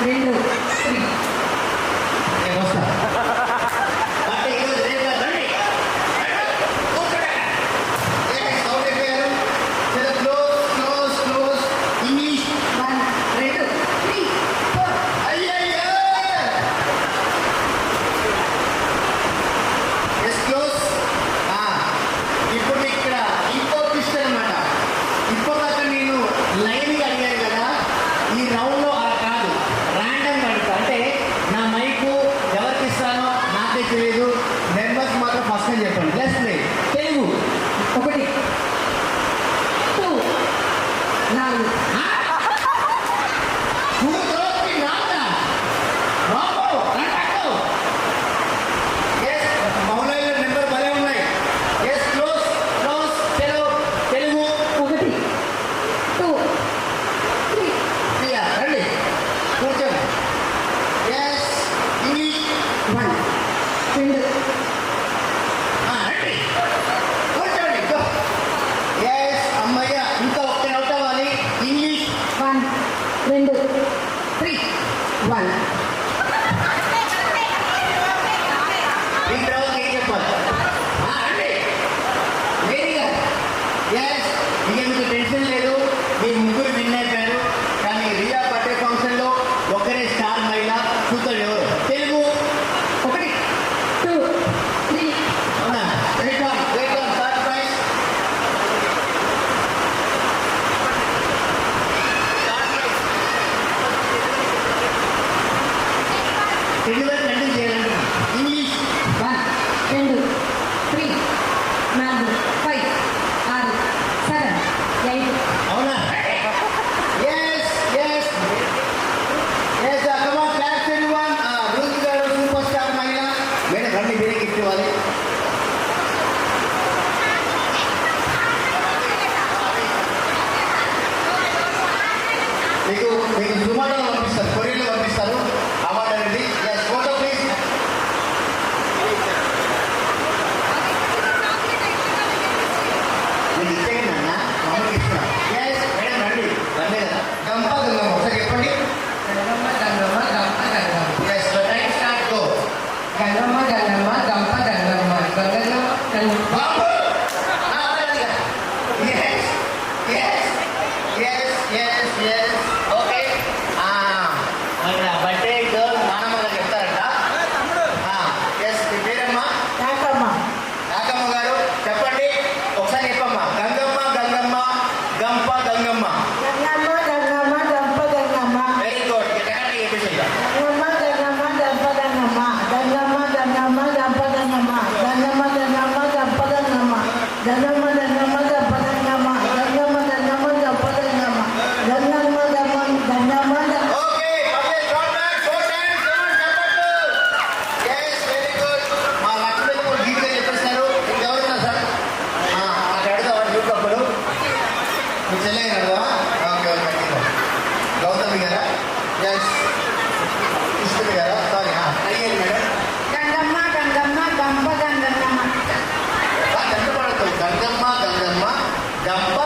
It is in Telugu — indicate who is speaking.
Speaker 1: 2 3
Speaker 2: వస్తా తెలియదు. నెంబర్స్ మాత్రం ఫస్ట్ టైం చెప్పండి. Let's play. తెలుగు
Speaker 1: 1 2 4
Speaker 2: నెంబర్ భలే ఉన్నాయి. Yes close close. Telugu
Speaker 1: 1 2 3
Speaker 2: Priya రండి కూర్చోండి. ఎస్ ఇంగ్లీష్
Speaker 1: 1 2
Speaker 2: రండి కూర్చోండి. ఎస్ అమ్మయ్య ఇంకా ఒక్క అవుట్ అవ్వాలి. ఇంగ్లీష్
Speaker 1: 1 2 3 1
Speaker 2: ఈ తర్వాత ఏం చెప్పాలి? రండి వేడిగా. ఎస్ ఇక మీకు టెన్షన్ లేదు. మీ ముగ్గురు విన్ అయిపోయారు. కానీ రియా బర్త్డే ఫంక్షన్లో ఒక్కరే స్టార్ మహిళ. చూద్దాం ఎవరు. తెలుగు
Speaker 1: 1 2 3
Speaker 2: అవునా? Wait on third prize. రెండు వేల రెండు చేయాలండి. ఇంగ్లీష్
Speaker 1: 1 2 3 4 5 6 7 8
Speaker 2: అవునా? Yes yes yes come on claps everyone. Ruth గారు సూపర్ స్టార్ మహిళ. మేడం రండి మీరే గిఫ్ట్ ఇవ్వాలి. మీకు మీకు జుమాటోలో పంపిస్తారు, కొరియర్లో పంపిస్తారు. అవార్డు అనేది. Yes photo please. మీకు ఇచ్చేయండి అన్న. మమ్మల్ని ఇస్తున్నా. ఎస్ మేడం రండి. రండి కదా. గంప గంగమ్మ ఒకసారి చెప్పండి.
Speaker 1: గంగమ్మ గంగమ్మ గంప Gangamma
Speaker 2: yes time start go.
Speaker 1: Gangamma Gangamma గంప గంగమ్మ గంగమ్మ గంగమ్మ
Speaker 2: బాబు yes yes yes yes yes okay. అక్కడ బర్త్డే గర్ల్ నానమ్మ చెప్తారంట. ఎస్ మీ పేరమ్మా?
Speaker 1: కాకమ్మ
Speaker 2: రాకమ్మ గారు చెప్పండి. ఒకసారి చెప్పమ్మా. గంగమ్మ గంగమ్మ గంప గంగమ్మ.
Speaker 1: గంగమ్మ గంగమ్మ గంప గంగమ్మ
Speaker 2: వెరీ గుడ్. ఎక్కడ చెప్పేసి
Speaker 1: గంగమ్మ గంగమ్మ గంప గంగమ్మ గంగమ్మ గంగమ్మ గంప గంగమ్మ గంగమ్మ గంగమ్మ గంప గంగమ్మ గంగమ్మ గంగమ్మ గంప గంగమ్మ గంగమ్మ గంగమ్మ గంప గంగమ్మ గంగమ్మ గంగమ్మ గంగమ్మ
Speaker 2: ఓకే. పర్లేదు. Not bad. Four times. Come on చెప్పండి. Yes very good. మా లక్ష్మీ కూడా గీట్గా చెప్పేస్తారు. ఇంకెవరున్నా సార్? అక్కడ అడుగుతావా చూడప్పుడు? మీ చెల్లె అడుగుతావా? Okay okay. గౌతమి గారా? ఎస్ ఇష్టమి గారా? సారీ అడిగేది మేడం.
Speaker 1: గంగమ్మ గంగమ్మ గంప గంగమ్మ
Speaker 2: గంగమ్మ గంగమ్మ గంప